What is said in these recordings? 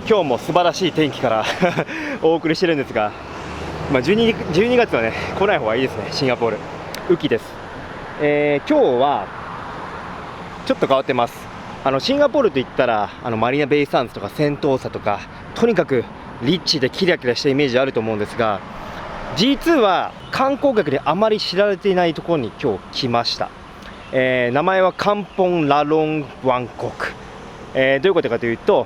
今日も素晴らしい天気からお送りしてるんですが、12月はね来ない方がいいですね。シンガポール雨季です。今日はちょっと変わってます。シンガポールといったらマリーナベイサンズとかセントーサとか、とにかくリッチでキラキラしたイメージあると思うんですが、G2 は観光客であまり知られていないところに今日来ました。名前はカンポンラロンワンコク、どういうことかというと、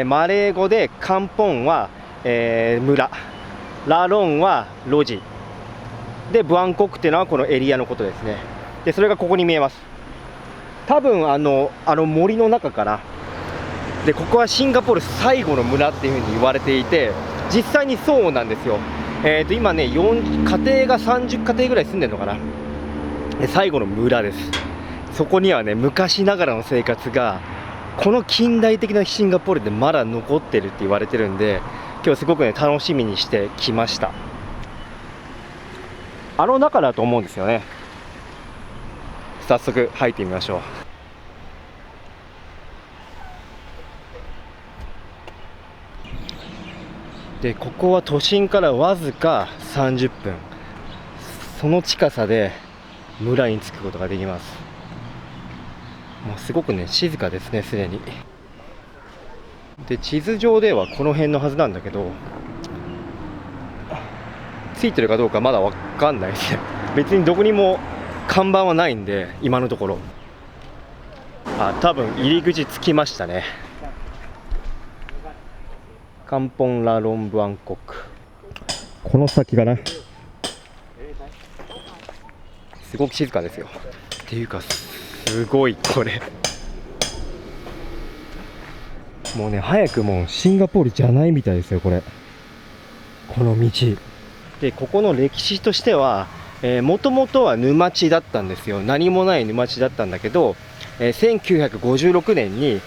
マレー語でカンポンは、村、ラロンは路地で、ブアンコクっていうのはこのエリアのことですね。でそれがここに見えます。多分森の中からで、ここはシンガポール最後の村っていうふうに言われていて、実際にそうなんですよ。今ね、家庭が30家庭ぐらい住んでるのかな。最後の村です。そこにはね、昔ながらの生活がこの近代的なシンガポールでまだ残ってるって言われてるんで、今日すごくね楽しみにしてきました。中だと思うんですよね。早速入ってみましょう。でここは都心からわずか30分、その近さで村に着くことができます。もうすごくね静かですね、すでに。で地図上ではこの辺のはずなんだけど、ついてるかどうかまだ分かんないですね。別にどこにも看板はないんで、今のところ。多分入り口着きましたね。カンポンラロンブアンコク、この先かな。すごく静かですよ。っていうかすごいこれ、もうね早くもうシンガポールじゃないみたいですよ、これ。この道で、ここの歴史としてはもともとは沼地だったんですよ。何もない沼地だったんだけど、1956年に、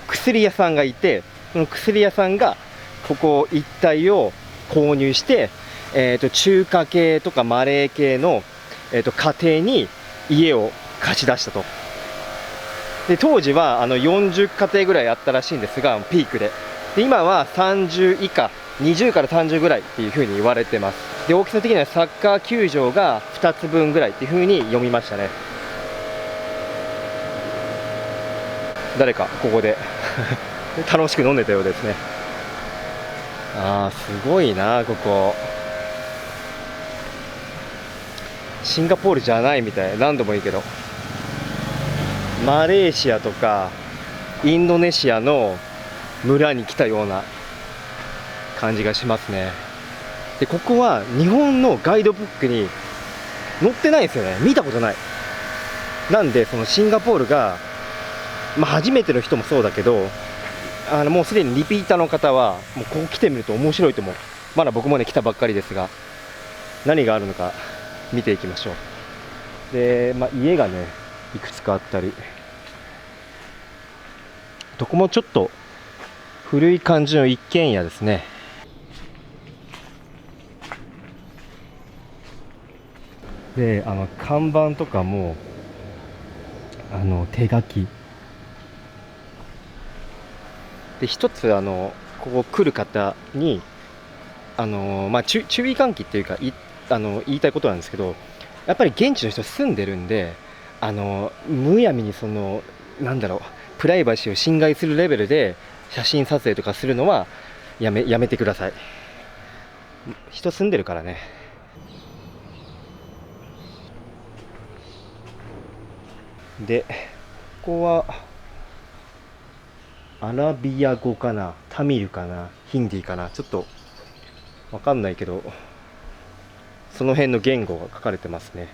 薬屋さんがいて、その薬屋さんがここ一帯を購入して、中華系とかマレー系の、家庭に家を貸し出したと。で当時は40家庭ぐらいあったらしいんですが、ピークで。今は30以下、20から30ぐらいっていう風に言われてます。で大きさ的にはサッカー球場が2つ分ぐらいっていう風に読みましたね。誰かここで楽しく飲んでたようですね。すごいな、ここ。シンガポールじゃないみたい。何度もいいけど、マレーシアとかインドネシアの村に来たような感じがしますね。でここは日本のガイドブックに載ってないんですよね。見たことない。なんでそのシンガポールが、初めての人もそうだけど、もうすでにリピーターの方はもうここ来てみると面白いと思う。まだ僕もね来たばっかりですが、何があるのか見ていきましょう。で、家がねいくつかあったり、どこもちょっと古い感じの一軒家ですね。で看板とかも手書きで、一つここ来る方に注意喚起っていうか言いたいことなんですけど、やっぱり現地の人住んでるんで、むやみにプライバシーを侵害するレベルで写真撮影とかするのはやめてください。人住んでるからね。でここはアラビア語かな、タミルかな、ヒンディーかな、ちょっとわかんないけど、その辺の言語が書かれてますね。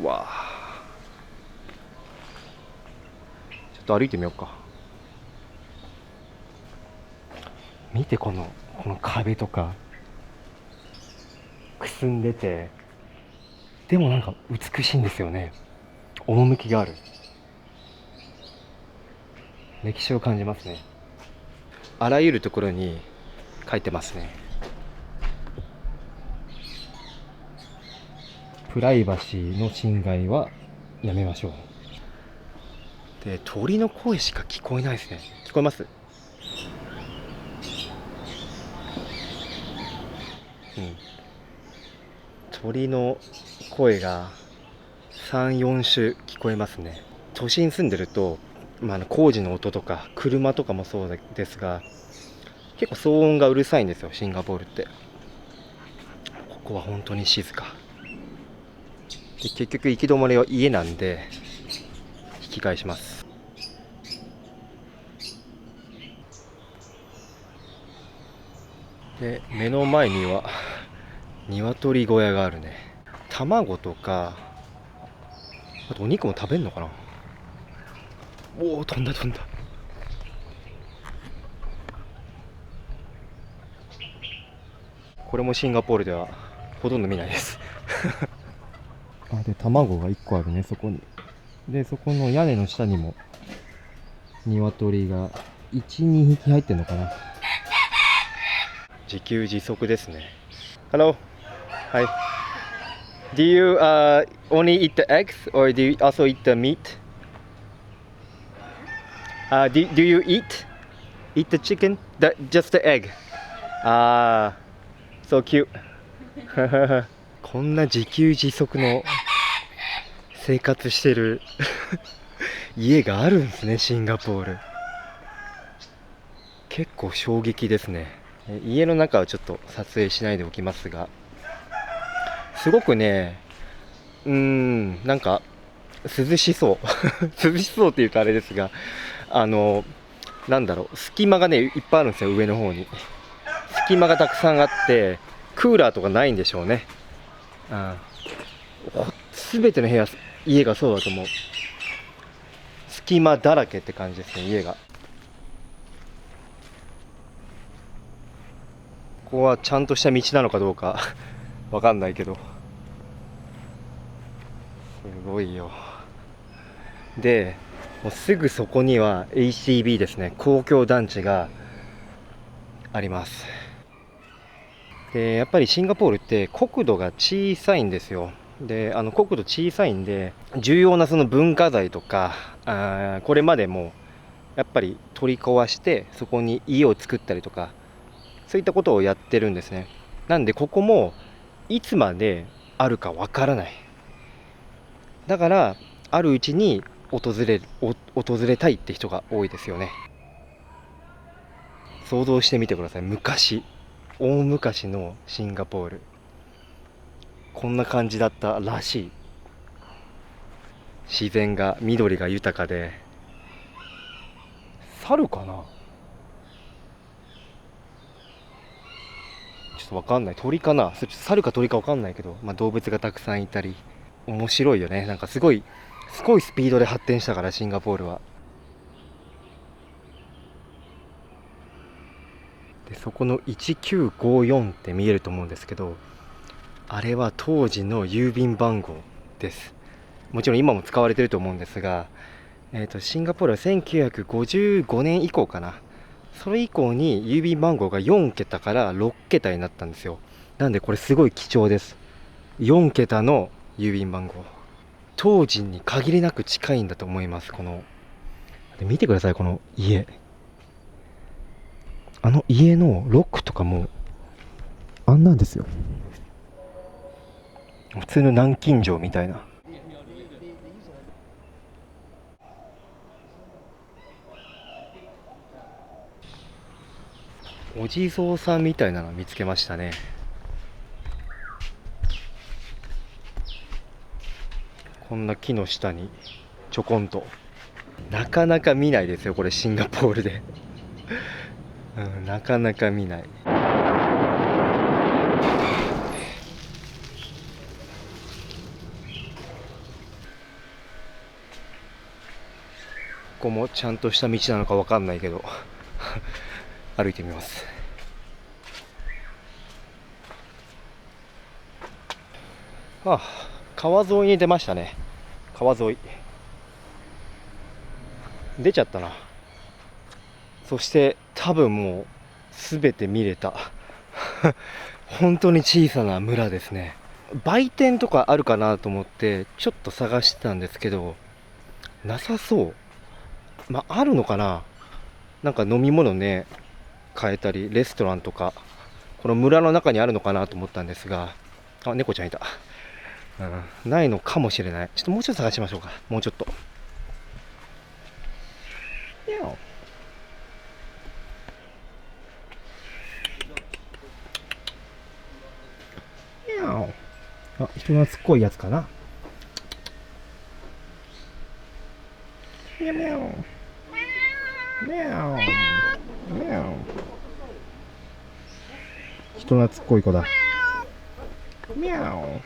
うわあ、ちょっと歩いてみようか。見てこの壁とかくすんでて、でも美しいんですよね。趣がある。歴史を感じますね。あらゆるところに書いてますね。プライバシーの侵害はやめましょう。で鳥の声しか聞こえないですね。聞こえます？鳥の声が3、4種聞こえますね。都心住んでると、工事の音とか車とかもそうですが、結構騒音がうるさいんですよ、シンガポールって。ここは本当に静かで、結局行き止まりは家なんで引き返します。で、目の前には鶏小屋があるね。卵とか、あとお肉も食べんのかな。おお、飛んだ。これもシンガポールではほとんど見ないですで、卵が1個あるね、そこに。で、そこの屋根の下にも鶏が1、2匹入ってんのかな。自給自足ですね。Hello. Hi. Do you only eat the eggs or do you also eat the meat? Do you eat the chicken? Just the egg. So cute. こんな自給自足の生活してる家があるんですね、シンガポール。結構衝撃ですね。家の中はちょっと撮影しないでおきますが、すごくね、なんか涼しそう涼しそうって言うとあれですが、なんだろう、隙間がねいっぱいあるんですよ。上の方に隙間がたくさんあって、クーラーとかないんでしょうね。全ての家がそうだと思う。隙間だらけって感じですね、家が。ここはちゃんとした道なのかどうかわかんないけど、すごいよ。で、もうすぐそこには HDB ですね、公共団地があります。で、やっぱりシンガポールって国土が小さいんですよ。で、国土小さいんで、重要なその文化財とか、これまでもやっぱり取り壊してそこに家を作ったりとか、そういったことをやってるんですね。なんでここもいつまであるかわからない。だからあるうちに訪れたいって人が多いですよね。想像してみてください。大昔のシンガポール、こんな感じだったらしい。自然が、緑が豊かで。猿かな、ちょっとわかんない。鳥かな、猿か鳥かわかんないけど、動物がたくさんいたり、面白いよね。なんかすごいスピードで発展したから、シンガポールは。で、そこの1954って見えると思うんですけど、あれは当時の郵便番号です。もちろん今も使われてると思うんですが、シンガポールは1955年以降かな、それ以降に郵便番号が4桁から6桁になったんですよ。なんでこれすごい貴重です。4桁の郵便番号、当時に限りなく近いんだと思います。で、見てください、この家。家のロックとかもあんなんですよ。普通の南京錠みたいな。お地蔵さんみたいなの見つけましたね。こんな木の下にちょこんと。なかなか見ないですよ、これシンガポールでなかなか見ない。ここもちゃんとした道なのかわかんないけど歩いてみます。川沿いに出ましたね。川沿い出ちゃったな。そして多分もう全て見れた本当に小さな村ですね。売店とかあるかなと思ってちょっと探してたんですけど、なさそう。あるのかな。なんか飲み物ね買えたり、レストランとかこの村の中にあるのかなと思ったんですが、あ、猫ちゃんいた、ないのかもしれない。ちょっともうちょっと探しましょうか。もうちょっと。あ、人懐っこいやつかな。ミャミャオミャオミャオ。人懐っこい子だ。ミャオ。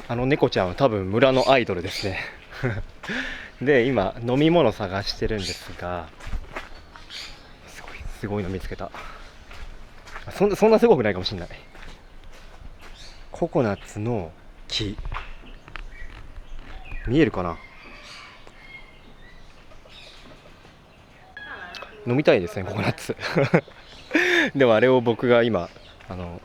あの猫ちゃんは多分村のアイドルですねで今飲み物探してるんですが、すごいの見つけた。そんなすごくないかもしれない。ココナッツの木、見えるかな。飲みたいですね、ココナッツでもあれを僕が今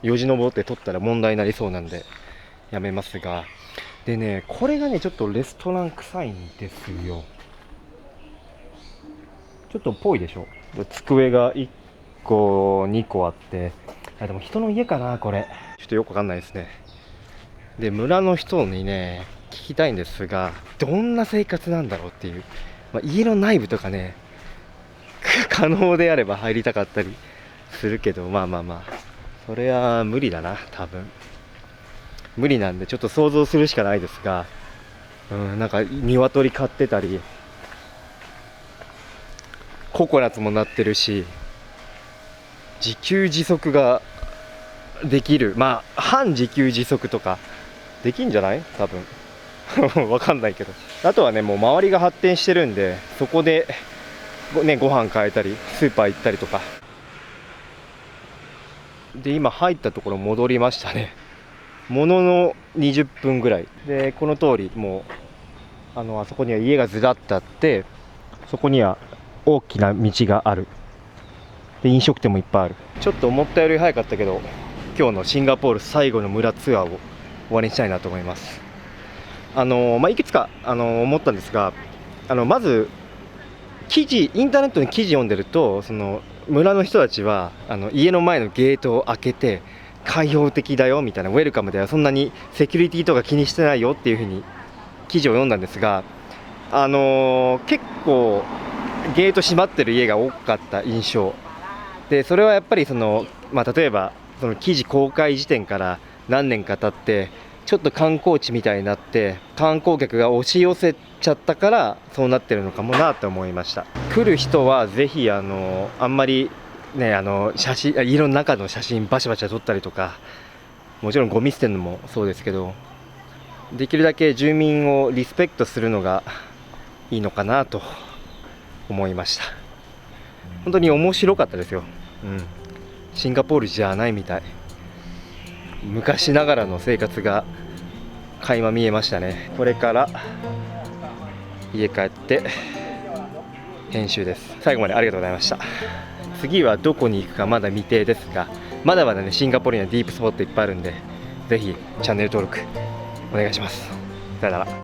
よじ登って取ったら問題になりそうなんでやめますが、でね、これがねちょっとレストラン臭いんですよ。ちょっとぽいでしょ。机が1個2個あって、でも人の家かなこれ。ちょっとよくわかんないですね。で村の人にね聞きたいんですが、どんな生活なんだろうっていう、家の内部とかね可能であれば入りたかったりするけど、それは無理だな、多分無理なんでちょっと想像するしかないですが、なんか鶏飼ってたり、ココナッツもなってるし、自給自足ができる、半自給自足とかできんじゃない？多分わかんないけど、あとはねもう周りが発展してるんで、そこでねご飯買えたりスーパー行ったりとかで、今入ったところ戻りましたね。ものの20分ぐらいで、この通りもうあそこには家がずらっとあって、そこには大きな道がある。で飲食店もいっぱいある。ちょっと思ったより早かったけど、今日のシンガポール最後の村ツアーを終わりにしたいなと思います。いくつか思ったんですが、まずインターネットに記事読んでると、その村の人たちは家の前のゲートを開けて開放的だよみたいな、ウェルカムだよ、そんなにセキュリティとか気にしてないよっていう風に記事を読んだんですが、結構ゲート閉まってる家が多かった印象で、それはやっぱり例えばその記事公開時点から何年か経ってちょっと観光地みたいになって観光客が押し寄せちゃったからそうなってるのかもなと思いました。来る人はぜひあんまりね写真、家の中の写真バシャバシャ撮ったりとか、もちろんゴミ捨てるのもそうですけど、できるだけ住民をリスペクトするのがいいのかなと思いました。本当に面白かったですよ。シンガポールじゃないみたい。昔ながらの生活が垣間見えましたね。これから家帰って編集です。最後までありがとうございました。次はどこに行くかまだ未定ですが、まだまだねシンガポールにはディープスポットいっぱいあるんで、ぜひチャンネル登録お願いします。さよなら。